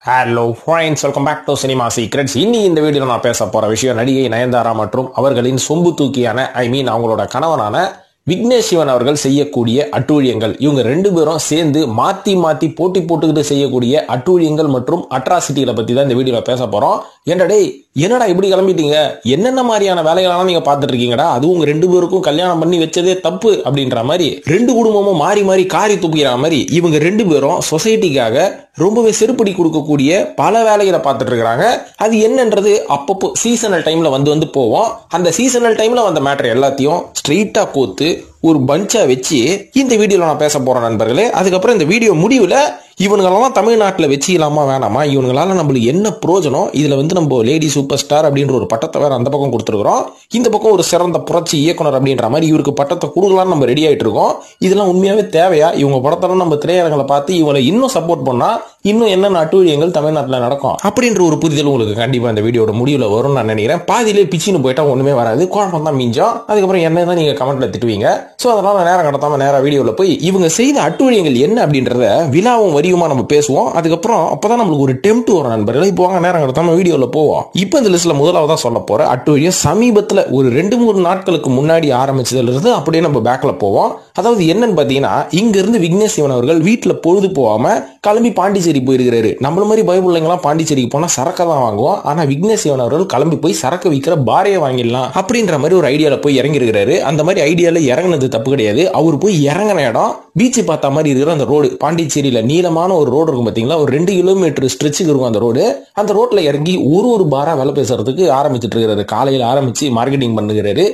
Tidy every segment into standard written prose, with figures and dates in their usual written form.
Hello friends, welcome back to cinema secrets. இந்த வீடியோவில் நான் பேச போகிற விஷயம் நடிகை நயன்தாரா மற்றும் அவர்களின் சொம்பு தூக்கியான அவங்களோட கணவனான விக்னேஷ் சிவன் அவர்கள் செய்யக்கூடிய அட்டூழியங்கள். இவங்க ரெண்டு பேரும் சேர்ந்து மாத்தி மாத்தி போட்டி போட்டுக்கிட்டு செய்யக்கூடிய அட்டூழியங்கள் மற்றும் அட்ராசிட்டிகளை பத்தி தான் இந்த வீடியோல பேச போறோம். என்னடா இப்படி கிளம்பிட்டீங்க, என்னென்ன மாதிரியான வேலைகளெல்லாம் நீங்க பாத்துட்டு இருக்கீங்கடா, அதுவும் உங்க ரெண்டு பேருக்கும் கல்யாணம் பண்ணி வச்சதே தப்பு அப்படின்ற மாதிரி ரெண்டு குடும்பமும் மாறி மாறி காரி துப்பிக்கிற மாதிரி இவங்க ரெண்டு பேரும் சொசைட்டிக்காக ரொம்பவே செருப்படி கொடுக்கக்கூடிய பல வேலைகளை பார்த்துட்டு இருக்காங்க. அது என்னன்றது அப்பப்போ சீசனல் டைம்ல வந்து போவோம். அந்த சீசனல் டைம்ல வந்த மேட்டர் எல்லாத்தையும் ஸ்ட்ரெயிட்டா கோத்து ஒரு பஞ்சா வச்சு இந்த வீடியோல நான் பேச போறேன் நண்பர்களே. அதுக்கப்புறம் இந்த வீடியோ முடிவுல இவனுங்களெல்லாம் தமிழ்நாட்டில் வச்சுக்கலாமா வேணாமா, இவனுங்களால நம்மளுக்கு என்ன பிரயோஜனம், இதுல நம்ம லேடி சூப்பர் ஸ்டார் அப்படின்ற ஒரு பட்டத்தை வேற அந்த பக்கம் கொடுத்துருக்கோம், இந்த பக்கம் ஒரு சிறந்த புரட்சி இயக்குனர் அப்படின்ற மாதிரி இவருக்கு பட்டத்தை கொடுக்கலாம்னு நம்ம ரெடி ஆயிட்டு இருக்கோம். இதெல்லாம் உண்மையாவே தேவையா? இவங்க படத்தெல்லாம் நம்ம திரையரங்களை பார்த்து இவங்களை இன்னும் சப்போர்ட் பண்ணா இன்னும் என்னென்ன அட்டூழியங்கள் தமிழ்நாட்டில் நடக்கும் அப்படின்ற ஒரு புரிதல் உங்களுக்கு கண்டிப்பா இந்த வீடியோட முடிவுல வரும்னு நான் நினைக்கிறேன். பாதியிலே பிச்சின்னு போயிட்டா ஒண்ணுமே வராது, குழப்பம் தான் மிஞ்சம். அதுக்கப்புறம் என்ன தான் நீங்க கமெண்ட்ல திட்டுவீங்க. சோ அதனால நேரம் கடத்தாம நேரா வீடியோல போய் இவங்க செய்த அட்டூழியங்கள் என்ன அப்படின்றத விலாவும் வரியுமா நம்ம பேசுவோம். அதுக்கப்புறம் அப்பதான் நம்மளுக்கு ஒரு டெம்ட் வரும் நண்பர்கள். இப்போ வாங்க நேரம் கடத்தாம வீடியோல போவோம். இப்போ இந்த லிஸ்ட்ல முதலாவதா சொல்ல போற அட்டூழியம் சமீபத்துல ஒரு 2-3 நாட்களுக்கு முன்னாடி ஆரம்பிச்சதுல இருந்து அப்படியே நம்ம பேக்ல போவோம். அதாவது என்னன்னு பாத்தீங்கன்னா, இங்க இருந்து விக்னேஷ் சிவன் அவர்கள் வீட்டுல பொழுது போகாம கிளம்பி பாண்டிச்சேரி போயிருக்கிறாரு. நம்மள மாதிரி பயப்புள்ளைங்களாம் பாண்டிச்சேரிக்கு போனா சரக்கை தான் வாங்குவோம். ஆனா விக்னேஷ் சிவன் அவர்கள் கிளம்பி போய் சரக்கு விற்கிற பாரையை வாங்கிடலாம் அப்படின்ற மாதிரி ஒரு ஐடியால போய் இறங்கி இருக்கிறாரு. அந்த மாதிரி ஐடியால இறங்கினது தப்பு கிடையாது. அவர் போய் இறங்கின இடம் பீச்சு பார்த்த மாதிரி இருக்கிற அந்த ரோடு, பாண்டிச்சேரியில நீளமான ஒரு ரோடு இருக்கும் பாத்தீங்களா, ஒரு 2 கிலோமீட்டர் ஸ்ட்ரெச்சுக்கு இருக்கும் அந்த ரோடு. அந்த ரோட்ல இறங்கி ஒரு பாரா வேலை பேசுறதுக்கு ஆரம்பிச்சிட்டு இருக்காரு. காலையில ஆரம்பிச்சு மார்க்கெட்டிங் பண்ணுகிறாரு,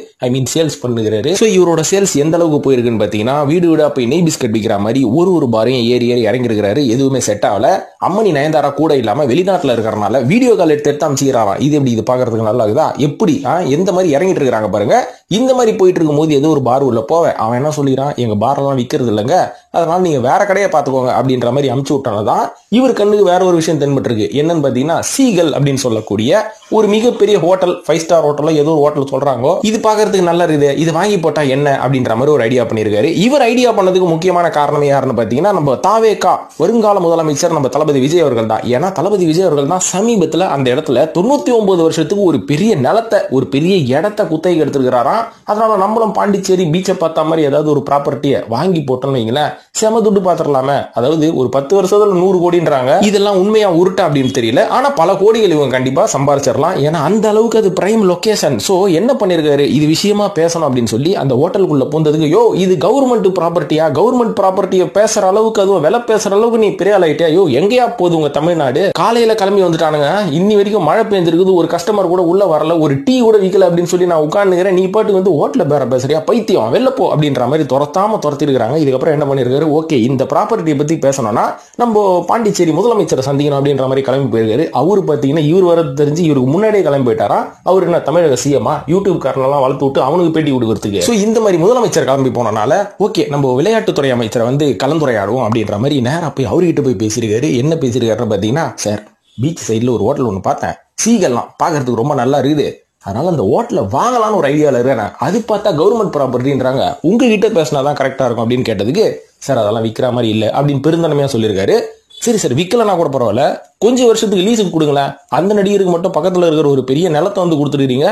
சேல்ஸ் பண்ணுகிறாரு. சோ இவரோட சேல்ஸ் எந்த அளவுக்கு போயிருக்குன்னு பாத்தீங்கன்னா, வீடு வீடா போய் நெய் பிஸ்கட் விற்கிற மாதிரி ஒரு பாரையும் ஏறி இறங்கி இருக்கிறாரு. எதுவுமே செட் ஆகல. அம்மணி நயன்தாரா கூட இல்லாம வெளிநாட்டுல இருக்கிறனால வீடியோ கால் எடுத்து அமைச்சிக்கிறாராம். இது எப்படி, இது பாக்குறதுக்கு நல்லா இருக்குதா, எப்படி எந்த மாதிரி இறங்கிட்டு இருக்காங்க பாருங்க. இந்த மாதிரி போயிட்டு இருக்கும் போது ஏதோ ஒரு பார் உள்ள போவேன், அவன் என்ன சொல்லிடுறான், எங்க பார்லாம் விற்கிறது இல்லைங்க, அதனால நீங்க வேற கடையை பாத்துக்கோங்க அப்படின்ற மாதிரி அமுச்சு விட்டானதான் இவர் கண்ணுக்கு வேற ஒரு விஷயம் தென்பட்டு இருக்கு. என்னன்னு பாத்தீங்கன்னா, சீகல் அப்படின்னு சொல்லக்கூடிய ஒரு மிகப்பெரிய ஹோட்டல், 5 ஸ்டார் ஹோட்டல்ல ஏதோ ஒரு ஹோட்டல் சொல்றாங்க, இது பாக்குறதுக்கு நல்லா இருக்குது, இது வாங்கி போட்டா என்ன அப்படின்ற மாதிரி ஒரு ஐடியா பண்ணிருக்காரு. இவர் ஐடியா பண்ணதுக்கு முக்கியமான காரணம் யாருன்னு பாத்தீங்கன்னா, நம்ம தாவேகா வருங்கால முதலமைச்சர் நம்ம தளபதி விஜய் அவர்கள் தான். ஏன்னா தளபதி விஜய் அவர்கள் தான் சமீபத்துல அந்த இடத்துல 99 வருஷத்துக்கு ஒரு பெரிய நிலத்தை, ஒரு பெரிய இடத்தை குத்தகைக்கு எடுத்துக்கிறாராம். அதனால நம்மளும் பாண்டிச்சேரி பீச்சை பார்த்த மாதிரி ஏதாவது ஒரு ப்ராப்பர்ட்டியை வாங்கி போட்டோம்னு வைங்களேன், செம துட்டு பாத்திரலாமே. அதாவது ஒரு 10 வருஷத்துல 100 கோடின்றாங்க. இதெல்லாம் உண்மையா உருட்டா அப்படின்னு தெரியல, ஆனா பல கோடிகள் இவங்க கண்டிப்பா சம்பாதிச்சிடலாம். ஏன்னா அந்த அளவுக்கு அது பிரைம் லொகேஷன். சோ என்ன பண்ணிருக்காரு, இது விஷயமா பேசணும் அப்படின்னு சொல்லி அந்த ஹோட்டலுக்குள்ள போனதுக்கு, யோ இது கவர்மெண்ட் ப்ராப்பர்ட்டியா, கவர்மெண்ட் ப்ராப்பர்ட்டியை பேசுற அளவுக்கு, அதுவும் விலை பேசுற அளவுக்கு நீ பெரிய ஆளாயிட்டியா, யோ எங்கேயா போகுது உங்க தமிழ்நாடு, காலையில கிளம்பி வந்துட்டானுங்க, இன்னி வரைக்கும் மழை பெஞ்சிருக்குது, ஒரு கஸ்டமர் கூட உள்ள வரல, ஒரு டீ கூட விற்கல அப்படின்னு சொல்லி நான் உட்காந்துக்கிறேன், நீ பாட்டு வந்து ஹோட்டல பேர பேசுறியா, பைத்தியம் வெளில போ அப்படின்ற மாதிரி துரத்திருக்காங்க. இதுக்கப்புறம் என்ன பண்ணிருக்காரு, ஓகே இந்த ப்ராப்பர்ட்டியை பத்தி பேசணும்னா நம்ம பாண்டிச்சேரி முதலமைச்சரை சந்திக்கணும் அப்படின்ற மாதிரி கிளம்பி போயிருக்காரு. அவரு பாத்தீங்கன்னா இவர் வர தெரிஞ்சு இவருக்கு முன்னாடியே கிளம்பி போயிட்டாரா. அவர் என்ன தமிழக சிஎம்மா, யூடியூப் காரனெல்லாம் வளர்த்து விட்டு அவனுக்கு பேட்டி கொடுக்கறதுக்கு. சோ இந்த மாதிரி முதலமைச்சர் கிளம்பி போனனால ஓகே நம்ம விளையாட்டுத்துறை அமைச்சரை வந்து கலந்துரையாடுவோம் அப்படின்ற மாதிரி நேரா போய் அவர்கிட்ட போய் பேசியிருக்காரு. என்ன பேசியிருக்காருன்னு பாத்தீங்கன்னா, சார் பீச் சைட்ல ஒரு ஹோட்டல் ஒன்று பார்த்தேன், சீகல்லாம் பாக்குறதுக்கு ரொம்ப நல்லா இருக்குது, அதனால அந்த ஹோட்டல வாங்கலாம்னு ஒரு ஐடியால இருக்கேன், அது பார்த்தா கவர்மெண்ட் ப்ராப்பர்ட்டின்றாங்க, உங்ககிட்ட பேசினாதான் கரெக்டா இருக்கும் அப்படின்னு கேட்டதுக்கு, சார் அதெல்லாம் விற்கிற மாதிரி இல்லை அப்படின்னு பெருந்தன்மையா சொல்லியிருக்காரு. சரி சார் விற்கலன்னா கூட பரவாயில்ல, கொஞ்சம் வருஷத்துக்கு லீஸுக்கு கொடுங்களேன், அந்த நடிகருக்கு மட்டும் பக்கத்துல இருக்கிற ஒரு பெரிய நிலத்தை வந்து கொடுத்துருக்கீங்க,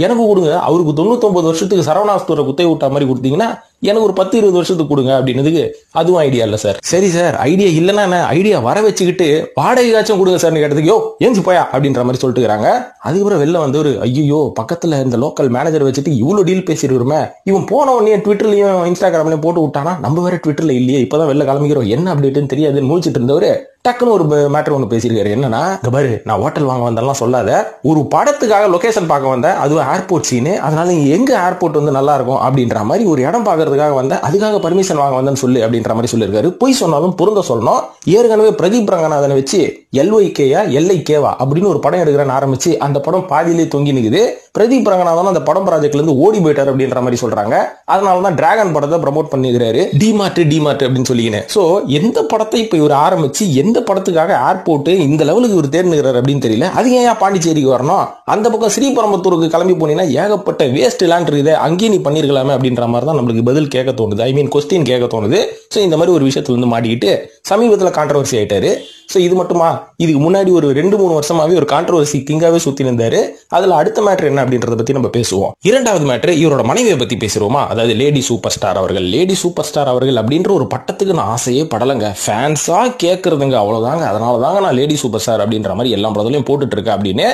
எனக்கு கொடுங்க, அவருக்கு 99 வருஷத்துக்கு சரவணா ஸ்டோரை குத்தை விட்டா மாதிரி கொடுத்தீங்கன்னா எனக்கு ஒரு 10-20 வருஷத்துக்கு கொடுங்க அப்படின்னதுக்கு, அதுவும் ஐடியா இல்ல சார். சரி சார் ஐடியா இல்லைன்னா என்ன, ஐடியா வர வச்சுக்கிட்டு வாடகையாச்சும் கொடுங்க சார் கேட்டதுக்கு, யோ ஏஞ்சி போயா அப்படின்ற மாதிரி சொல்லிட்டு இருக்காங்க. அதுக்கப்புறம் வெளில வந்து ஒரு ஐயோ பக்கத்துல இந்த லோக்கல் மேனேஜர் வச்சுட்டு இவ்வளவு டீல் பேசிருக்கிறோமே, இவன் போன உடனே ட்விட்டர்லயும் இன்ஸ்டாகிராம்லயும் போட்டு விட்டானா, நம்ம வேற ட்விட்டர்ல இல்லையே, இப்பதான் வெளில கிளம்பிக்கிறோம், என்ன அப்டேட்னு தெரியாதுன்னு முடிச்சிட்டு இருந்தவரு டக்குன்னு ஒரு மேட்டர் ஒன்று பேசியிருக்காரு. என்னன்னா, இந்த பாரு நான் ஹோட்டல் வாங்க வந்தெல்லாம் சொல்லாத, ஒரு படத்துக்காக லொகேஷன் பார்க்க வந்தேன், அதுவும் ஏர்போர்ட் சீனு, அதனால எங்க ஏர்போர்ட் வந்து நல்லா இருக்கும் அப்படின்ற மாதிரி ஒரு இடம் பார்க்கறதுக்காக வந்தேன், அதுக்காக பர்மிஷன் வாங்க வந்தேன்னு சொல்லு அப்படின்ற மாதிரி சொல்லியிருக்காரு. பொய் சொன்னாலும் பொருந்த சொல்லணும். ஏற்கனவே பிரதீப் ரங்கநாதனை வச்சு LYKயா LIKவா அப்படின்னு ஒரு படம் எடுக்கிறேன்னு ஆரம்பிச்சு அந்த படம் பாதியிலே தொங்கி நிக்குது. பிரதீப் ரங்கநாதன் அந்த படம் ப்ராஜெக்ட்ல இருந்து ஓடி போயிட்டார் அப்படின்ற மாதிரி சொல்றாங்க. அதனாலதான் டிராகன் படத்தை ப்ரமோட் பண்ணிக்கிறாரு, டிமார்ட் அப்படின்னு சொல்லிக்கினேன். சோ எந்த படத்தை இப்ப இவர் ஆரம்பிச்சு எந்த படத்துக்காக ஏர்போர்ட் இந்த லெவலுக்கு இவர் தேர்ந்துகிறார் அப்படின்னு தெரியல. அது ஏன் பாண்டிச்சேரிக்கு வரணும், அந்த பக்கம் ஸ்ரீபெரும்புத்தூருக்கு கிளம்பி போனீங்கன்னா ஏகப்பட்ட வேஸ்ட் லேண்ட் இருக்குது, அங்கேயே நீ பண்ணிருக்கலாமே அப்படின்ற மாதிரி தான் நம்மளுக்கு பதில் கேட்க தோணுது, கொஸ்டின் கேட்க தோணுது. சோ இந்த மாதிரி ஒரு விஷயத்துல இருந்து மாட்டிக்கிட்டு சமீபத்தில் கான்ட்ரவர்சி ஆயிட்டாரு. சோ இது மட்டுமா, இதுக்கு முன்னாடி ஒரு 2-3 வருஷமாவே ஒரு கான்ட்ரோவர்சி கிங்காவே சுத்தி இருந்தாரு. அதுல அடுத்த மேட்டர் என்ன அப்படின்றத பத்தி நம்ம பேசுவோம். இரண்டாவது மேட்டர் இவரோட மனைவியை பத்தி பேசுறோமா, அதாவது லேடி சூப்பர் ஸ்டார் அவர்கள். லேடி சூப்பர் ஸ்டார் அவர்கள் அப்படின்ற ஒரு பட்டத்துக்கு நான் ஆசையே படலங்க, ஃபேன்ஸா கேட்கறதுங்க அவ்வளவுதாங்க. அதனாலதாங்க நான் லேடி சூப்பர் ஸ்டார் அப்படின்ற மாதிரி எல்லா படத்துலயும் போட்டுட்டு இருக்கேன் அப்படின்னு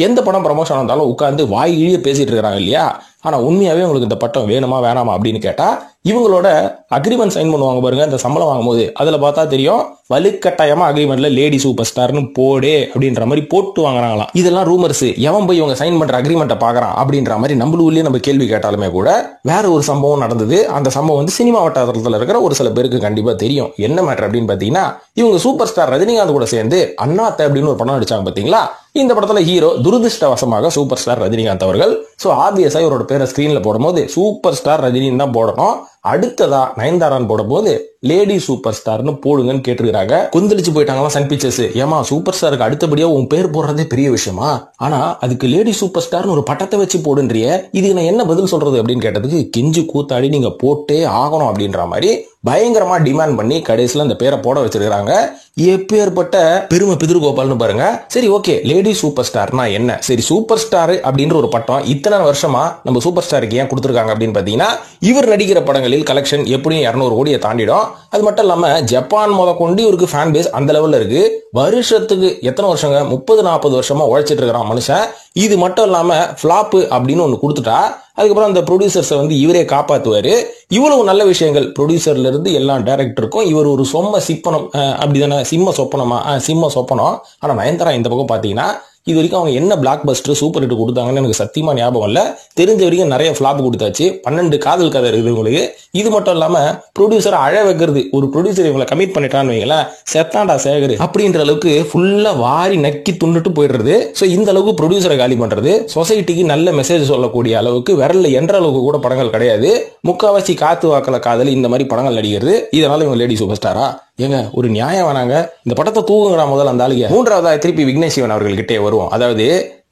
எந்த படம் ப்ரமோஷன் இருந்தாலும் உட்கார்ந்து வாய் இழிய பேசிட்டு இருக்காங்க இல்லையா. ஆனா உண்மையாவே உங்களுக்கு இந்த பட்டம் வேணுமா வேணாமா அப்படின்னு கேட்டா, இவங்களோட அக்ரிமெண்ட் சைன் பண்ணுவாங்க பாருங்க இந்த சம்பளம் வாங்கும் போது, அதுல பார்த்தா தெரியும் வலுக்கட்டாயமா அக்ரிமெண்ட்ல லேடி சூப்பர் ஸ்டார்னு போடே அப்படின்ற மாதிரி போட்டு வாங்குறாங்களாம். இதெல்லாம் ரூமர்ஸ், எவன் போய் இவங்க சைன் பண்ற அக்ரிமெண்ட்டை பாக்குறான் அப்படின்ற மாதிரி நம்மளுக்குள்ளேயே நம்ம கேள்வி கேட்டாலுமே கூட வேற ஒரு சம்பவம் நடந்தது. அந்த சம்பவம் வந்து சினிமா வட்டாரத்தில் இருக்கிற ஒரு சில பேருக்கு கண்டிப்பா தெரியும். என்ன மேட்டர் அப்படின்னு பாத்தீங்கன்னா, இவங்க சூப்பர் ஸ்டார் ரஜினிகாந்த் கூட சேர்ந்து அண்ணாத்த அப்படின்னு ஒரு படம் நடிச்சாங்க பாத்தீங்களா. இந்த படத்துல ஹீரோ துரதிருஷ்டவசமாக சூப்பர் ஸ்டார் ரஜினிகாந்த் அவர்கள். சோ ஆப்வியஸா இவரோட பேரை ஸ்கிரீன்ல போடும்போது சூப்பர் ஸ்டார் ரஜினின்னு தான் போடணும். அடுத்ததா நயன்தாரான் போடும்போது லேடி சூப்பர் ஸ்டார்னு போடுங்கன்னு கேட்டிருக்காங்க. கொந்தளிச்சு போயிட்டாங்களா சன் பிக்சர்ஸ். ஏமா சூப்பர் ஸ்டாருக்கு அடுத்தபடியா உன் பேர் போடுறதே பெரிய விஷயமா, ஆனா அதுக்கு லேடி சூப்பர் ஸ்டார்னு ஒரு பட்டத்தை வச்சு போடுன்றிய, இதுக்கு நான் என்ன பதில் சொல்றது அப்படின்னு கேட்டதுக்கு கெஞ்சு கூத்தாடி நீங்க போட்டே ஆகணும் அப்படின்ற மாதிரி பயங்கரமா டிமாண்ட் பண்ணி கடைசியில அந்த பேரை போட வச்சிருக்காங்க. எப்பேற்பட்ட பெருமை பிதிர்கோபால்னு பாருங்க. சரி ஓகே, லேடி சூப்பர் ஸ்டார்னா என்ன, சரி சூப்பர் ஸ்டார் அப்படின்ற ஒரு பட்டம் இத்தனை வருஷமா நம்ம சூப்பர் ஸ்டாருக்கு ஏன் கொடுத்துருக்காங்க அப்படின்னு பாத்தீங்கன்னா, இவர் நடிக்கிற படங்களில் கலெக்ஷன் எப்படியும் 200 கோடியை தாண்டிடும். அது மட்டும் இல்லாம ஜப்பான் முத கொண்டு இவருக்கு ஃபேன் பேஸ் அந்த லெவல்ல இருக்கு. வருஷத்துக்கு எத்தனை வருஷங்க, 30-40 வருஷமா உழைச்சிட்டு இருக்கிறான் மனுஷன். இது மட்டும் இல்லாம பிளாப் அப்படின்னு ஒண்ணு கொடுத்துட்டா அதுக்கப்புறம் அந்த ப்ரொடியூசர்ஸை வந்து இவரே காப்பாத்துவாரு. இவ்வளவு நல்ல விஷயங்கள் ப்ரொடியூசர்ல இருந்து எல்லா டைரக்டருக்கும் இவர் ஒரு சொம்ம சிப்பனம், அப்படிதானே, சிம்ம சொப்பனமா, சிம்ம சொப்பனம். ஆனா நயன்தாரா இந்த பக்கம் பாத்தீங்கன்னா இது வரைக்கும் அவங்க என்ன பிளாக் பஸ்டர் சூப்பர் ஹிட் கொடுத்தாங்கன்னு எனக்கு சத்தியமா ஞாபகம் இல்ல. தெரிஞ்ச வரைக்கும் நிறைய பிளாப் கொடுத்தாச்சு. 12 காதல் கதை இருக்குது உங்களுக்கு. இது மட்டும் இல்லாம ப்ரொடியூசரை அழ வைக்கிறது, ஒரு ப்ரொடியூசர் இவங்களை கமிட் பண்ணிட்டான்னு வைங்களேன், செத்தாண்டா சேகர் அப்படின்ற அளவுக்கு ஃபுல்லா வாரி நக்கி துண்டுட்டு போயிடுறது. சோ இந்த அளவுக்கு ப்ரொடியூசரை காலி பண்றது, சொசைட்டிக்கு நல்ல மெசேஜ் சொல்லக்கூடிய அளவுக்கு விரல்ல என்ற அளவுக்கு கூட படங்கள் கிடையாது. முக்காவாசி காத்து வாக்கல காதல் இந்த மாதிரி படங்கள் நடிக்கிறது. இதனால இவங்க லேடி சூப்பர் ஸ்டாரா ஏங்க, ஒரு நியாயம் வேணாங்க, இந்த படத்தை தூங்குறா முதல்ல அந்த ஆளுங்க. மூன்றாவதா திருப்பி விக்னேஷ் சிவன் அவர்கள்கிட்டே வருவோம். அதாவது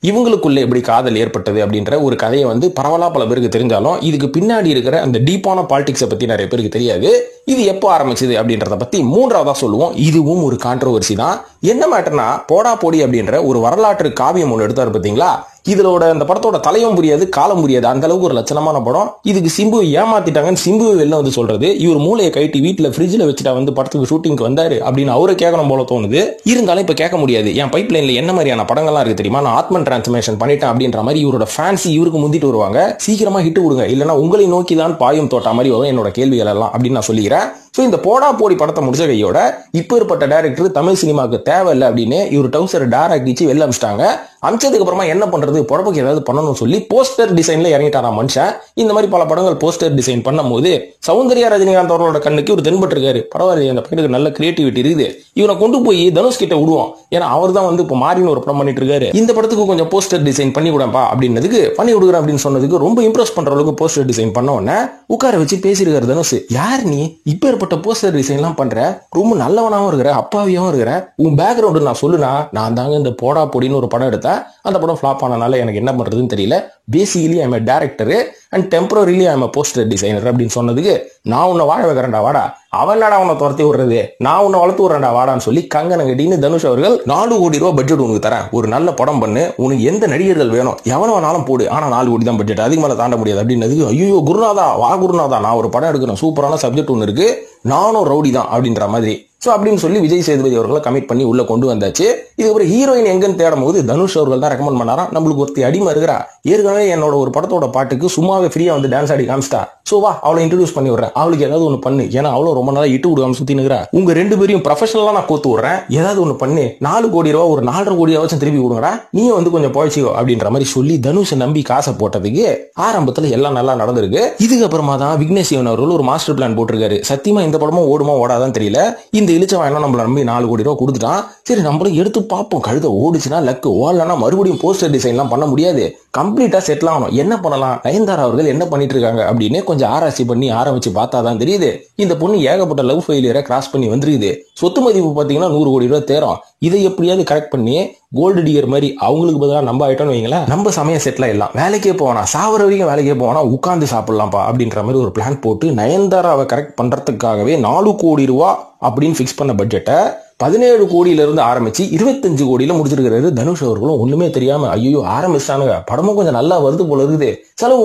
இவங்களுக்குள்ள எப்படி காதல் ஏற்பட்டது அப்படின்ற ஒரு கதையை வந்து பரவலா பல பேருக்கு தெரிஞ்சாலும் இதுக்கு பின்னாடி இருக்கிற அந்த டீப்பான பாலிடிக்ஸை பத்தி நிறைய பேருக்கு தெரியாது. இது எப்போ ஆரம்பிச்சது அப்படின்றத பத்தி மூன்றாவதா சொல்லுவோம். இதுவும் ஒரு கான்ட்ரோவர்சி தான். என்ன மேட்டர்னா, போடா போடி அப்படின்ற ஒரு வரலாற்று காவியம் ஒன்று எடுத்தாரு பாத்தீங்களா. இதோட அந்த படத்தோட தலையும் புரியாது காலம் புரியாது, அந்த அளவுக்கு ஒரு லட்சணமான படம். இதுக்கு சிம்பு ஏமாத்திட்டாங்கன்னு சிம்பு வெளில வந்து சொல்றது, இவர் மூளையை கைட்டி வீட்டுல ஃப்ரிட்ஜ்ல வச்சுட்டா வந்து படத்துக்கு ஷூட்டிங்க்கு வந்தாரு அப்படின்னு அவரை கேட்கணும் போல தோணுது. இருந்தாலும் இப்ப கேட்க முடியாது. என் பைப் லைன்ல என்ன மாதிரியான படங்கள்லாம் இருக்கு தெரியுமா, நான் ஆத்மன் டிரான்ஸ்ஃபர்மேஷன் பண்ணிட்டேன் அப்படின்ற மாதிரி இவரோட ஃபேன்ஸ் இவருக்கு முந்திட்டு வருவாங்க. சீக்கிரமா ஹிட் கொடுங்க, இல்லைன்னா உங்களை நோக்கி தான் பாயும் தோட்டா மாதிரி வரும் என்னோட கேள்விகள் எல்லாம் அப்படின்னு நான் சொல்லிக்கிறேன். சோ இந்த போடா போடி படத்தை முடிச்ச கையோட இப்ப இருப்பட்ட டைரக்டர் தமிழ் சினிமாவுக்கு தேவையில்லை அப்படின்னு இவர் டவுசர் டைரக்ட் வெளில அமிச்சிட்டாங்க. அமிச்சதுக்கு அப்புறமா என்ன பண்றது, பொழப்புக்கு ஏதாவது பண்ணணும்னு சொல்லி போஸ்டர் டிசைன்ல இறங்கிட்டாரா மனுஷன். இந்த மாதிரி பல படங்கள் போஸ்டர் டிசைன் பண்ணும்போது சௌந்தர்யா ரஜினிகாந்த் அவர்களோட கண்ணுக்கு இவர் தென்பட்டு இருக்காரு. பரவாயில்ல, இந்த படத்துக்கு நல்ல கிரியேட்டிவிட்டி இருக்குது, இவனை கொண்டு போய் தனுஷ் கிட்ட விடுவோம், ஏன்னா அவர் தான் வந்து இப்போ மாறின்னு ஒரு படம் பண்ணிட்டு இருக்காரு, இந்த படத்துக்கு கொஞ்சம் போஸ்டர் டிசைன் பண்ணி விடப்பா அப்படின்னதுக்கு பண்ணி விடுகிறேன் அப்படின்னு சொன்னதுக்கு ரொம்ப இம்ப்ரெஸ் பண்ற அளவுக்கு போஸ்டர் டிசைன் பண்ண உடனே உட்கார வச்சு பேசிருக்காரு தனுஷ். யார் நீ இப்ப ஏற்பட்ட போஸ்டர் டிசைன் எல்லாம் பண்ற, ரொம்ப நல்லவனாவும் இருக்கிற அப்பாவியாவும் இருக்கிற, உன் பேக்ரவுண்ட் நான் சொல்லுனா, நான் தாங்க இந்த போடா பொடின்னு ஒரு படம் எடுத்தேன், அந்த படம் ஃபிளாப் ஆனனால எனக்கு என்ன பண்றதுன்னு தெரியல, basically I am a director and temporarily I am a poster designer அப்படின்னு சொன்னதுக்கு, நான் உன்னை வாழ வைக்கிறேன்டா வாடா, அவனடா உன்னை துரத்தி விடுறது, நான் உன்னை வளர்த்து விடுறேன்டா வாடான்னு சொல்லி கங்கன கட்டின்னு தனுஷ் அவர்கள் 4 கோடி ரூபாய் பட்ஜெட் உனக்கு தரேன், ஒரு நல்ல படம் பண்ணு, உனக்கு எந்த நடிகர்கள் வேணும் எவனோ வேணாலும் போடு, ஆனா 4 கோடி தான் பட்ஜெட், அதுக்கு மேல தாண்ட முடியாது அப்படின்னதுக்கு, ஐயோ குருநாதா வா குருநாதா, நான் ஒரு படம் எடுக்கிறேன், சூப்பரான சப்ஜெக்ட் ஒன்று இருக்கு, நானும் ரவுடி தான் அப்படின்ற மாதிரி. சோ அப்படின்னு சொல்லி விஜய் சேதுபதி அவர்களை கமிட் பண்ணி உள்ள கொண்டு வந்தாச்சு. இதுக்கப்புறம் ஹீரோயின் எங்கன்னு தேடும் போது தனுஷ் அவர்கள் தான் ரெக்கமெண்ட் பண்ணாரா, நம்மளுக்கு ஒருத்தி அடிமை இருக்கிறா, ஏற்கனவே என்னோட ஒரு படத்தோட பாட்டுக்கு சும்மாவே ஃப்ரீயா வந்து டான்ஸ் ஆடி காமிச்சிட்டா, சோ வா அவளை இன்ட்ரோடியூஸ் பண்ணி விடுறேன், அவளுக்கு ஏதாவது ஒன்று பண்ணு, ஏன்னா அவளும் ரொம்ப நாளா இட்டு விடுவாம சுத்தி நிற்கிறா, உங்க 2 பேரையும் ப்ரொஃபஷனலா நான் கோத்து விடுறேன், ஏதாவது ஒன்று பண்ணு, 4 கோடி ரூபா ஒரு 4.5 கோடியாச்சும் திருப்பி கொடுங்கடா, நீயும் வந்து கொஞ்சம் பழச்சிக்கோ அப்படின்ற மாதிரி சொல்லி தனுஷை நம்பி காசை போட்டதுக்கு ஆரம்பத்துல எல்லாம் நல்லா நடந்திருக்கு. இதுக்கப்புறமா தான் விக்னேஷ் சிவன் அவர்கள் ஒரு மாஸ்டர் பிளான் போட்டிருக்காரு. சத்தியமா இந்த படமும் ஓடுமா ஓடாதான் தெரியல, இந்த இளிச்சவன் நம்மள நம்பி 4 கோடி ரூபா கொடுத்துட்டான், சரி நம்மளும் எடுத்து பார்ப்போம், கழுத ஓடிச்சுன்னா லக்கு, ஓடலன்னா மறுபடியும் போஸ்டர் டிசைன் எல்லாம் பண்ண முடியாது, கம்ப்ளீட்டா செட்டில் ஆகணும், என்ன பண்ணலாம், நயன்தாரா அவர்கள் என்ன பண்ணிட்டு இருக்காங்க அப்படின்னு கொஞ்சம் ஆராய்ச்சி பண்ணி ஆரம்பிச்சு பார்த்தாதான் தெரியுது, இந்த பொண்ணு ஏகப்பட்ட லவ் ஃபெயிலியரை கிராஸ் பண்ணி வந்துருக்குது, சொத்து மதிப்பு பாத்தீங்கன்னா 100 கோடி ரூபாய் தேரும், இதை எப்படியாவது கரெக்ட் பண்ணி கோல்டு டிகர் மாதிரி அவங்களுக்கு பதிலாக நம்ம ஆயிட்டோம்னு வைங்களேன், நம்ம சமயம் செட்டில் ஆயிடலாம், வேலைக்கே போவானா, சாவர வரைக்கும் வேலைக்கே போவானா, உட்காந்து சாப்பிடலாம்ப்பா அப்படின்ற மாதிரி ஒரு பிளான் போட்டு நயன்தாராவை கரெக்ட் பண்றதுக்காகவே 4 கோடி ரூபா அப்படின்னு பிக்ஸ் பண்ண பட்ஜெட்டை 17 கோடியிலிருந்து ஆரம்பிச்சு 25 கோடியில முடிச்சிருக்காரு தனுஷ் அவர்களும். ஒண்ணுமே தெரியாம ஐயோ ஆரம்பிச்சிட்டானுங்க, படமும் கொஞ்சம் நல்லா வருது போல இருக்குது, செலவு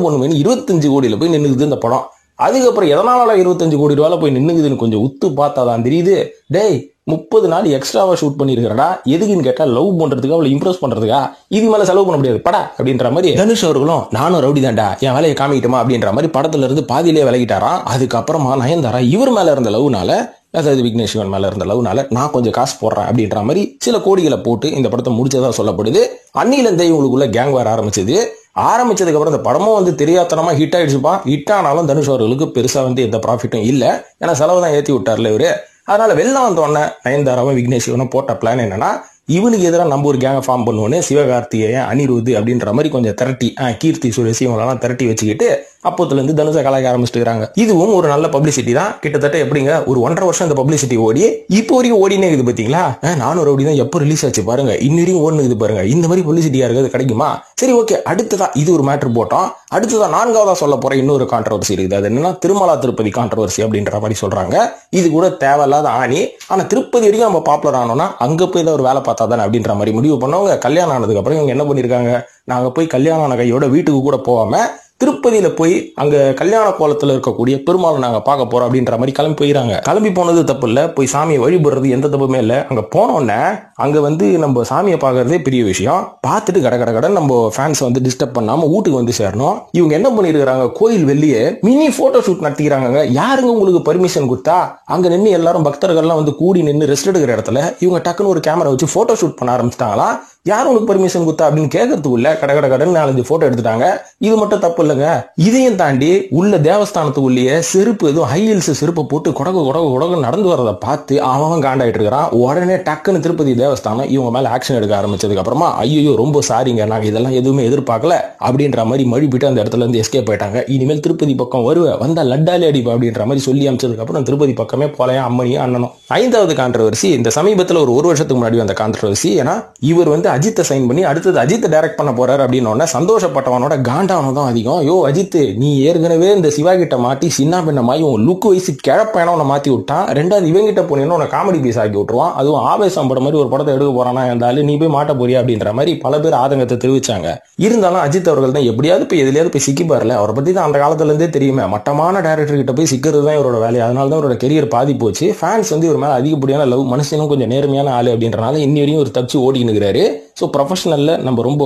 பண்ணுவேன்னு 25 கோடியில போய் நின்னுக்குது இந்த படம். அதுக்கப்புறம் எதனால 25 கோடி ரூபாயில போய் நின்னுக்குதுன்னு கொஞ்சம் உத்து பார்த்தாதான் தெரியுது, டேய் 30 நாள் எக்ஸ்ட்ராவா ஷூட் பண்ணிருக்கா, எதுக்குன்னு கேட்டா லவ் பண்றதுக்கு, அவளை இம்ப்ரெஸ் பண்றதுக்கா, இது மேல செலவு பண்ண முடியாது படா அப்படின்ற மாதிரி தனுஷ் அவர்களும் நானும் ரவுடி தான்டா என் வேலையை காமிக்கிட்டுமா அப்படின்ற மாதிரி படத்துல இருந்து பாதியிலே விலகிட்டாராம். அதுக்கப்புறமா நயன்தாரா இவர் மேல இருந்த லவ்னால, அதாவது விக்னேஷ் சிவன் மேல இருந்த லவ்னால நான் கொஞ்சம் காசு போடுறேன் அப்படின்ற மாதிரி சில கோடிகளை போட்டு இந்த படத்தை முடிச்சதா சொல்லப்படுது. அன்னில இருந்தே இவங்களுக்குள்ள கேங் வார் ஆரம்பிச்சதுக்கு அப்புறம் இந்த படமும் வந்து தெரியாதனமா ஹிட் ஆயிடுச்சுப்பா. ஹிட் ஆனாலும் தனுஷ் அவர்களுக்கு பெருசா வந்து எந்த ப்ராஃபிட்டும் இல்ல, ஏன்னா செலவு தான் ஏத்தி விட்டார்ல இவரு. அதனால வெளில வந்தோடனே நயன்தாராவும் விக்னேஷ் சிவனும் போட்ட பிளான் என்னன்னா, இவனுக்கு எதிராக நம்ம ஒரு கேங்கை ஃபார்ம் பண்ணுவோன்னு சிவகார்த்திகேயன், அனிருத் அப்படின்ற மாதிரி கொஞ்சம் திரட்டி, கீர்த்தி சுரேஷ் இவங்களெல்லாம் திரட்டி வச்சுக்கிட்டு அப்போத்துல இருந்து தனுஷை கலாய்க்க ஆரம்பிச்சுக்கிறாங்க. இதுவும் ஒரு நல்ல பப்ளிசிட்டி தான். கிட்டத்தட்ட எப்படிங்க ஒரு 1.5 வருஷம் இந்த பப்ளிசிட்டி ஓடி இப்போ வரைக்கும் ஓடினே இருக்குது பாத்தீங்களா. நானும் ரவுடி தான் எப்போ ரிலீஸ் ஆச்சு பாருங்க, இன்னும் ஓடுனுது பாருங்க. இந்த மாதிரி பப்ளிசிட்டியா இருக்கிறது கிடைக்குமா? சரி ஓகே, அடுத்ததா இது ஒரு மேட்டர் போட்டோம். அடுத்ததான் 4வதா சொல்ல போற இன்னொரு கான்ட்ரவர்சி இருக்குது. அது என்னன்னா திருமலா திருப்பதி கான்ட்ரவர்சி அப்படின்ற மாதிரி சொல்றாங்க. இது கூட தேவையில்லாத ஆணி, ஆனா திருப்பதி வரைக்கும் நம்ம பாப்புலர் ஆனோம்னா அங்க போய் தான் ஒரு வேலை பார்த்தா தானே அப்படின்ற மாதிரி முடிவு பண்ணவங்க கல்யாணம் ஆனதுக்கு அப்புறம் இவங்க என்ன பண்ணிருக்காங்க, நாங்க போய் கல்யாணம் ஆன கையோட வீட்டுக்கு கூட போகாம திருப்பதியில போய் அங்க கல்யாண கோலத்துல இருக்கக்கூடிய பெருமாளை நாங்க பார்க்க போறோம் அப்படின்ற மாதிரி கிளம்பி போயிறாங்க. கிளம்பி போனது தப்பு இல்ல, போய் சாமியை வழிபடுறது எந்த தப்புமே இல்ல. அங்க போனோடனே அங்க வந்து நம்ம சாமியை பார்க்கறதே பெரிய விஷயம். பார்த்துட்டு கடை நம்ம ஃபேன்ஸ் வந்து டிஸ்டர்ப் பண்ணாம வீட்டுக்கு வந்து சேரணும். இவங்க என்ன பண்ணிருக்காங்க, கோயில் வெளியே மினி போட்டோ ஷூட் நடத்திக்கிறாங்க. யாருங்க உங்களுக்கு பர்மிஷன் கொடுத்தா? அங்க நின்று எல்லாரும் பக்தர்கள்லாம் வந்து கூடி நின்று ரெஸ்ட் எடுக்கிற இடத்துல இவங்க டக்குன்னு ஒரு கேமரா வச்சு போட்டோ ஷூட் பண்ண ஆரம்பிச்சிட்டாங்களா. யார் உங்களுக்கு பர்மிஷன் கொடுத்தா அப்படின்னு கேட்கறதுக்குள்ள கடை 4-5 போட்டோ எடுத்துட்டாங்க. இது மட்டும் தப்பு இல்லைங்க. இதையும் தாண்டி உள்ள தேவஸ்தானத்துக்குள்ளேயே செருப்பு, எதுவும் ஹை ஹீல்ஸ் செருப்பை போட்டு கொடகு நடந்து வரதை பார்த்து அவன் காண்டாயிட்டு இருக்கிறான். உடனே டக்குன்னு திருப்பதி தேவஸ்தானம் இவங்க மேல ஆக்ஷன் எடுக்க ஆரம்பிச்சதுக்கு அப்புறமா ஐயோ ரொம்ப சாரிங்க, நாங்க இதெல்லாம் எதுவுமே எதிர்பார்க்கல அப்படின்ற மாதிரி மழுப்பிட்டு அந்த இடத்துல இருந்து எஸ்கேப் ஆயிட்டாங்க. இனிமேல் திருப்பதி பக்கம் வந்தா லட்டாலே அடிப்பா அப்படின்ற மாதிரி சொல்லி அமைச்சதுக்கு அப்புறம் திருப்பதி பக்கமே போலையா அம்மனியும் அண்ணனும். 5வது கான்ட்ரவர்சி இந்த சமீபத்தில் ஒரு வருஷத்துக்கு முன்னாடி வந்த கான்ட்ரவர்சி. ஏன்னா இவர் வந்து அஜித்தை சைன் பண்ணி அடுத்தது அஜித்தை டைரக்ட் பண்ண போறாரு அப்படின்னு சந்தோஷப்பட்டவனோட காண்டானதும் தான் அதிகம். யோ அஜித், நீ ஏற்கனவே இந்த சிவா கிட்ட மாட்டி சின்ன பின்னமாயி உன் லுக் வயசு கிழப்பையான உன்னை மாத்தி விட்டான். 2வது இவங்கிட்ட போனீங்கன்னா உன்னை காமெடி பீஸ் ஆக்கி விட்டுருவான். அதுவும் ஆவேசம் படம் மாதிரி ஒரு படத்தை எடுக்க போறானா இருந்தாலும் நீ போய் மாட்ட போறியா அப்படின்ற மாதிரி பல பேர் ஆதங்கத்தை தெரிவிச்சாங்க. இருந்தாலும் அஜித் அவர்கள் தான் எப்படியாவது போய் எதுலையாவது போய் சிக்கி பாருல. அவரை பத்தி தான் அந்த காலத்துல இருந்தே தெரியுமே, மட்டமான டைரக்டர் கிட்ட போய் சிக்கிறது தான் இவரோட வேலை. அதனால தான் இவரோட கெரியர் பாதி போச்சு. ஃபேன்ஸ் வந்து இவர் மேல அதிகப்படியான லவ், மனுஷனும் கொஞ்சம் நேர்மையான ஆளு அப்படின்றனால இன்னி வரையும் ஒரு தப்பிச்சு ஓடினுக்கிறாரு. ஸோ ப்ரொஃபஷனல்ல நம்ம ரொம்ப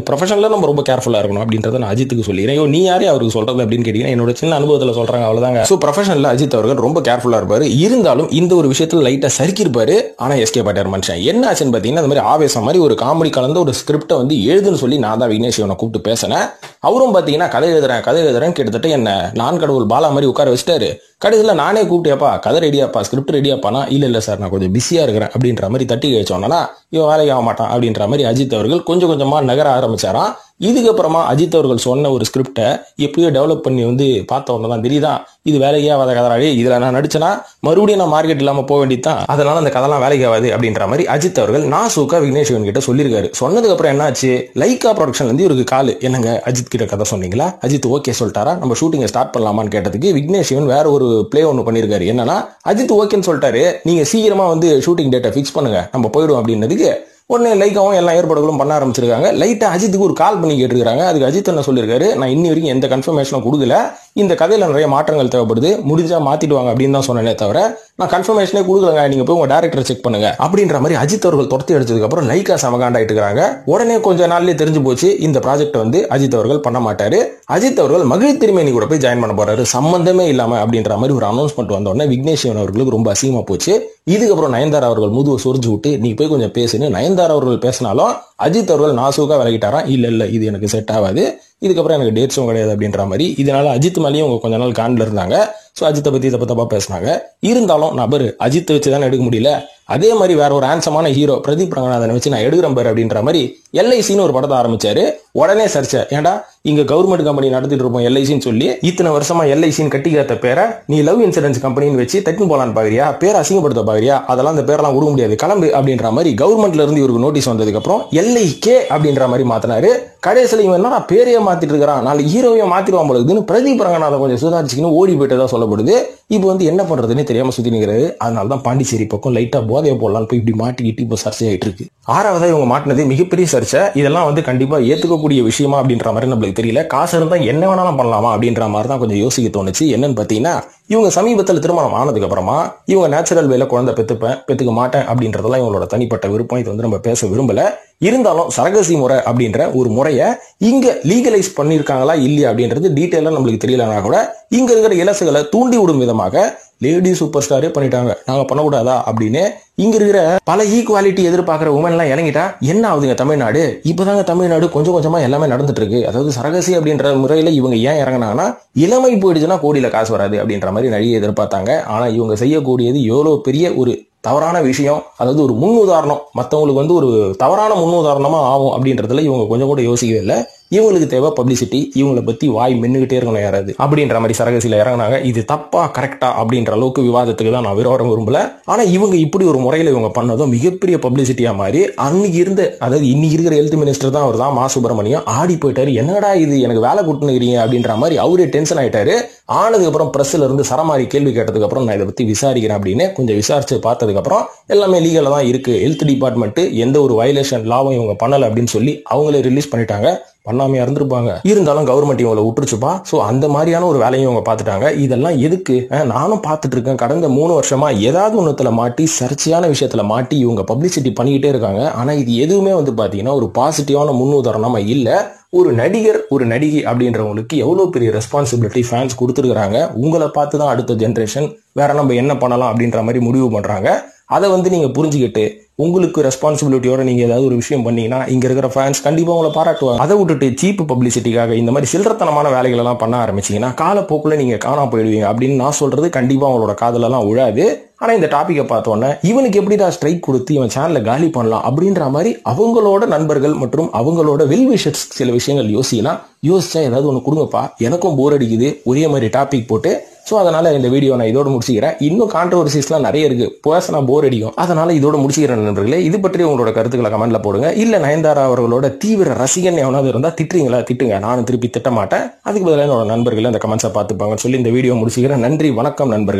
ப்ரொஃபஷனல்ல நம்ம ரொம்ப கேர்ஃபுல்லா இருக்கணும் அப்படின்றத நான் அஜித்துக்கு சொல்லிடுறேன். நீ யாரே அவருக்கு சொல்றது அப்படின்னு கேட்டீங்கன்னா என்னோட சின்ன அனுபவத்தில் சொல்றாங்க, அவ்வளவுதாங்க. ஸோ ப்ரொஃபஷனல்ல அஜித் அவர்கள் ரொம்ப கேர்ஃபுல்லா இருப்பாரு. இருந்தாலும் இந்த ஒரு விஷயத்துல லைட்டா சறுக்கிருப்பாரு. ஆனா எஸ்கேப் ஆட்டார் மனுஷன். என்ன ஆச்சுன்னு பாத்தீங்கன்னா இந்த மாதிரி ஆவேசம் மாதிரி ஒரு காமெடி கலந்த ஒரு ஸ்கிரிப்டை வந்து எழுதுன்னு சொல்லி நான் தான் விக்னேஷ் சிவனை கூப்பிட்டு பேசினேன். அவரும் பாத்தீங்கன்னா கதை எழுதுறேன் கிட்டத்தட்ட என்ன நான் கடவுள் பாலா மாதிரி உட்கார வச்சுட்டாரு. கடைசியில் நானே கூப்பிட்டேப்பா கதை ரெடியாப்பா ஸ்கிரிப்ட் ரெடியாப்பானா இல்ல சார் நான் கொஞ்சம் பிஸியா இருக்கிறேன் அப்படின்ற மாதிரி தட்டி வச்சோன்னா இவன் வேலைக்கு ஆக மாட்டான் அப்படின்ற மாதிரி அஜித் அவர்கள் கொஞ்சம் கொஞ்சமா நகர ஆரம்பிச்சாராம். இதுக்கப்புறமா அஜித் அவர்கள் சொன்ன ஒரு ஸ்கிரிப்டை எப்படியோ டெவலப் பண்ணி வந்து பார்த்த உடனே தான் தெரியுதா இது வேலைக்கே ஆகாத கதராடி, இதுல நான் நடிச்சேன்னா மறுபடியும் நான் மார்க்கெட் இல்லாம போக வேண்டியதுதான், அதனால அந்த கதெல்லாம் வேலைக்கு ஆகாது அப்படின்ற மாதிரி அஜித் அவர்கள் நாசூக்கா விக்னேஷ் சிவன் கிட்ட சொல்லியிருக்காரு. சொன்னதுக்கு அப்புறம் என்னாச்சு, லைக்கா ப்ரொடக்ஷன்ல இருந்து இவருக்கு கால், என்னங்க அஜித் கிட்ட கதை சொன்னீங்களா, அஜித் ஓகே சொல்லிட்டாரா, நம்ம ஷூட்டிங்கை ஸ்டார்ட் பண்ணலாமான்னு கேட்டதுக்கு விக்னேஷ் சிவன் வேற ஒரு பிளே ஒன்று பண்ணியிருக்காரு. என்னன்னா அஜித் ஓகேன்னு சொல்லிட்டாரு, நீங்க சீக்கிரமா வந்து ஷூட்டிங் டேட்டை ஃபிக்ஸ் பண்ணுங்க நம்ம போயிடுவோம் அப்படின்னதுக்கு உடனே லைக்காவும் எல்லா ஏற்பாடுகளும் பண்ண ஆரம்பிச்சிருக்காங்க. லைட்டா அஜித்துக்கு ஒரு கால் பண்ணி கேட்டிருக்காங்க. அதுக்கு அஜித் என்ன சொல்லியிருக்காரு, நான் இன்னி வரைக்கும் எந்த கன்ஃபர்மேஷனும் கொடுக்கல, இந்த கதையில நிறைய மாற்றங்கள் தேவைப்படுது, முடிஞ்சா மாத்திடுவாங்க அப்படின்னு தான் சொன்னேனே தவிர நான் கன்ஃபர்மேஷனே கொடுக்கலங்க, நீங்க போய் உங்க டேரக்டரை செக் பண்ணுங்க அப்படின்ற மாதிரி அஜித் அவர்கள் துரத்தி அடிச்சதுக்கு அப்புறம் லைக்கா சமகாண்டாயிட்டு இருக்காங்க. உடனே கொஞ்ச நாள்லயே தெரிஞ்சு போச்சு இந்த ப்ராஜெக்ட் வந்து அஜித் அவர்கள் பண்ண மாட்டாரு. அஜித் அவர்கள் மகிழ் திருமேனி கூட போய் ஜாயின் பண்ண போறாரு சம்பந்தமே இல்லாம அப்படின்ற மாதிரி ஒரு அனௌன்ஸ்மெண்ட் வந்த உடனே விக்னேஷ் சிவன் அவர்களுக்கு ரொம்ப அசிங்கமா போச்சு. இதுக்கப்புறம் நயன்தாரா அவர்கள் முதுவை சொரிஞ்சு விட்டு நீ போய் கொஞ்சம் பேசுன்னு நயன்தாரா அவர்கள் பேசினாலும் அஜித் அவர்கள் நாசூக்கா விலகிட்டாராம். இல்ல இது எனக்கு செட் ஆகாது, இதுக்கப்புறம் எனக்கு டேட்ஸும் கிடையாது அப்படின்ற மாதிரி. இதனால அஜித் மேலேயும் அவங்க கொஞ்ச நாள் காண்டில் இருந்தாங்க. ஸோ அஜித்தை பத்தி தப்பா பேசினாங்க. இருந்தாலும் நபர் அஜித்தை வச்சு தானே எடுக்க முடியல, அதே மாதிரி வேற ஒரு ஹேண்ட்ஸமான ஹீரோ பிரதீப் ரங்கநாதனை வச்சு நான் எடுக்கிறேன் பாரு அப்படின்ற மாதிரி எல்ஐசின்னு ஒரு படத்தை ஆரம்பிச்சாரு. உடனே சர்ச்சை, ஏன்டா இங்க கவர்மெண்ட் கம்பெனி நடத்திட்டு இருப்போம் எல்ஐசின்னு சொல்லி இத்தனை வருஷமா எல்ஐசின்னு கட்டிக்காத்த பேரை நீ லவ் இன்சூரன்ஸ் கம்பெனின்னு வச்சு தட்டுன்னு போலான்னு பாக்குறியா, பேரை அசிங்கப்படுத்த பாக்குறியா, அதெல்லாம் அந்த பேரெல்லாம் கொடுக்க முடியாது கிளம்பு அப்படின்ற மாதிரி கவர்மெண்ட்ல இருந்து இவருக்கு நோட்டீஸ் வந்ததுக்கு அப்புறம் எல்ஐகே அப்படின்ற மாதிரி மாத்தினாரு. கடைசியில் இவன் என்ன பேரையே மாத்திட்டு இருக்கிறான், நாலு ஹீரோவையே மாத்திடுவான் போல இருக்குன்னு பிரதீப் ரங்கநாதன் கொஞ்சம் சுதாரிச்சுக்கின்னு ஓடி போயிட்டதா சொல்லப்படுது. இப்போ வந்து என்ன பண்றதுன்னு தெரியாம சுத்தி நிற்கிறாரு. அதனாலதான் பாண்டிச்சேரி பக்கம் லைட்டா போதையை போடலான்னு போய் இப்படி மாட்டிக்கிட்டு இப்போ சர்ச்சை ஆயிட்டு இருக்கு. ஆறாவதா இவங்க மாட்டினது மிகப்பெரிய சர்ச்சை. இதெல்லாம் வந்து கண்டிப்பா ஏத்துக்கக்கூடிய விஷயமா அப்படின்ற மாதிரி நம்மளுக்கு தெரியல. காசு இருந்தா என்ன வேணாலும் பண்ணலாமா அப்படின்ற மாதிரி தான் கொஞ்சம் யோசிக்க தோணுச்சு. என்னன்னு பாத்தீங்கன்னா, இவங்க சமீபத்தில் திருமணம் ஆனதுக்கு அப்புறமா இவங்க நேச்சுரல் வேலை குழந்தை பெத்துக்க மாட்டேன் அப்படின்றதெல்லாம் இவங்களோட தனிப்பட்ட விருப்பம். இது வந்து நம்ம பேச விரும்பல. இருந்தாலும் சரகசி முறை அப்படின்ற ஒரு முறையை இங்க லீகலைஸ் பண்ணிருக்காங்களா இல்லையா அப்படின்றது டீட்டெயிலா நம்மளுக்கு தெரியலனா கூட இங்க இருக்கிற இலசுகளை தூண்டி விடும் விதமாக லேடி சூப்பர் ஸ்டாரே பண்ணிட்டாங்க. நாங்க பண்ணக்கூடாதா அப்படின்னு இங்க இருக்கிற பல ஈக்குவாலிட்டி எதிர்பார்க்கிற உமன் எல்லாம் இறங்கிட்டா என்ன ஆகுதுங்க தமிழ்நாடு? இப்பதாங்க தமிழ்நாடு கொஞ்சம் கொஞ்சமா எல்லாமே நடந்துட்டு இருக்கு. அதாவது சரகசி அப்படின்ற முறையில இவங்க ஏன் இறங்கினாங்கன்னா, இளமை போயிடுச்சுன்னா கோடியில காசு வராது அப்படின்ற மாதிரி நிறைய எதிர்பார்த்தாங்க. ஆனா இவங்க செய்யக்கூடியது எவ்வளவு பெரிய ஒரு தவறான விஷயம், அதாவது ஒரு முன் உதாரணம், மற்றவங்களுக்கு வந்து ஒரு தவறான முன் உதாரணமா ஆகும் அப்படின்றதுல இவங்க கொஞ்சம் கூட யோசிக்கவே இல்லை. இவங்களுக்கு தேவை பப்ளிசிட்டி, இவங்களை பத்தி வாய் மென்னுகிட்டே இருக்கணும் யாராவது அப்படின்ற மாதிரி சரகசியில இறங்கினாங்க. இது தப்பா கரெக்டா அப்படின்ற அளவுக்கு விவாதத்துக்கு தான் நான் விரும்பல. ஆனா இவங்க இப்படி ஒரு முறையில இவங்க பண்ணதும் மிகப்பெரிய பப்ளிசிட்டியா மாறி அதாவது இன்னைக்கு இருக்கிற ஹெல்த் மினிஸ்டர் தான் அவர் தான் மா சுப்பிரமணியம் ஆடி போயிட்டாரு. என்னடா இது எனக்கு வேலை கொடுத்துருக்கீங்க அப்படின்ற மாதிரி அவரே டென்ஷன் ஆயிட்டாரு. ஆனதுக்கு அப்புறம் பிரஸ்ல இருந்து சரமாரி கேள்வி கேட்டதுக்கு அப்புறம் நான் இதை பத்தி விசாரிக்கிறேன் அப்படின்னு கொஞ்சம் விசாரிச்சு பார்த்ததுக்கு அப்புறம் எல்லாமே லீகலா தான் இருக்கு. ஹெல்த் டிபார்ட்மெண்ட் எந்த ஒரு வயலேஷன் லாவும் இவங்க பண்ணல அப்படின்னு சொல்லி அவங்களே ரிலீஸ் பண்ணிட்டாங்க. பண்ணாமையா இருந்திருப்பாங்க, இருந்தாலும் கவர்மெண்ட் இவங்களை விட்டுருச்சுப்பா. சோ அந்த மாதிரியான ஒரு வேலையும் இவங்க பார்த்துட்டாங்க. இதெல்லாம் எதுக்கு? நானும் பார்த்துட்டு இருக்கேன். கடந்த 3 வருஷமா ஏதாவது ஒண்ணுத்துல மாட்டி சர்ச்சையான விஷயத்துல மாட்டி இவங்க பப்ளிசிட்டி பண்ணிக்கிட்டே இருக்காங்க. ஆனா இது எதுவுமே வந்து பாத்தீங்கன்னா ஒரு பாசிட்டிவான முன்னுதாரணமா இல்ல. ஒரு நடிகர் ஒரு நடிகை அப்படின்றவங்களுக்கு எவ்வளவு பெரிய ரெஸ்பான்சிபிலிட்டி ஃபேன்ஸ் கொடுத்துருக்காங்க. உங்களை பார்த்து தான் அடுத்த ஜென்ரேஷன் வேற நம்ம என்ன பண்ணலாம் அப்படின்ற மாதிரி முடிவு பண்றாங்க. அதை வந்து நீங்க புரிஞ்சுக்கிட்டு உங்களுக்கு ரெஸ்பான்சிபிலிட்டியோட நீங்க ஏதாவது ஒரு விஷயம் பண்ணீங்கன்னா இங்க இருக்கிற ஃபேன்ஸ் கண்டிப்பா உங்களை பாராட்டுவாங்க. அதை விட்டுட்டு சீப் பப்ளிசிட்டிக்காக இந்த மாதிரி சில்லறத்தனமான வேலைகள் எல்லாம் பண்ண ஆரம்பிச்சீங்கன்னா காலப்போக்குல நீங்க காணாம போயிடுவீங்க அப்படின்னு நான் சொல்றது கண்டிப்பா அவங்களோட காதலெல்லாம் உழாது. ஆனா இந்த டாபிக்கை பார்த்தோன்னே இவனுக்கு எப்படிடா ஸ்ட்ரைக் கொடுத்து இவன் சேனலை காலி பண்ணலாம் அப்படின்ற மாதிரி அவங்களோட நண்பர்கள் மற்றும் அவங்களோட வெல் விஷர்ஸ் சில விஷயங்கள் யோசிச்சா ஏதாவது ஒன்று கொடுங்கப்பா, எனக்கும் போர் அடிக்குது ஒரே மாதிரி டாபிக் போட்டு. ஸோ அதனால இந்த வீடியோ நான் இதோட முடிச்சுக்கிறேன். இன்னும் கான்ட்ரோவர்சிஸ்லாம் நிறைய இருக்கு, பேசினா போர் அடிக்கும். அதனால இதோட முடிச்சுக்கிறேன் நண்பர்களே. இது பற்றி உங்களோட கருத்துக்களை கமெண்ட்ல போடுங்க. இல்ல நயன்தாரா அவர்களோட தீவிர ரசிகன் எவனாவது இருந்தா திட்டுங்க, நானும் திருப்பி திட்ட மாட்டேன். அதுக்கு பதிலாக என்னோட நண்பர்கள் அந்த கமெண்ட்ஸை பார்த்துப்பாங்கன்னு சொல்லி இந்த வீடியோ முடிச்சுக்கிறேன். நன்றி, வணக்கம் நண்பர்கள்.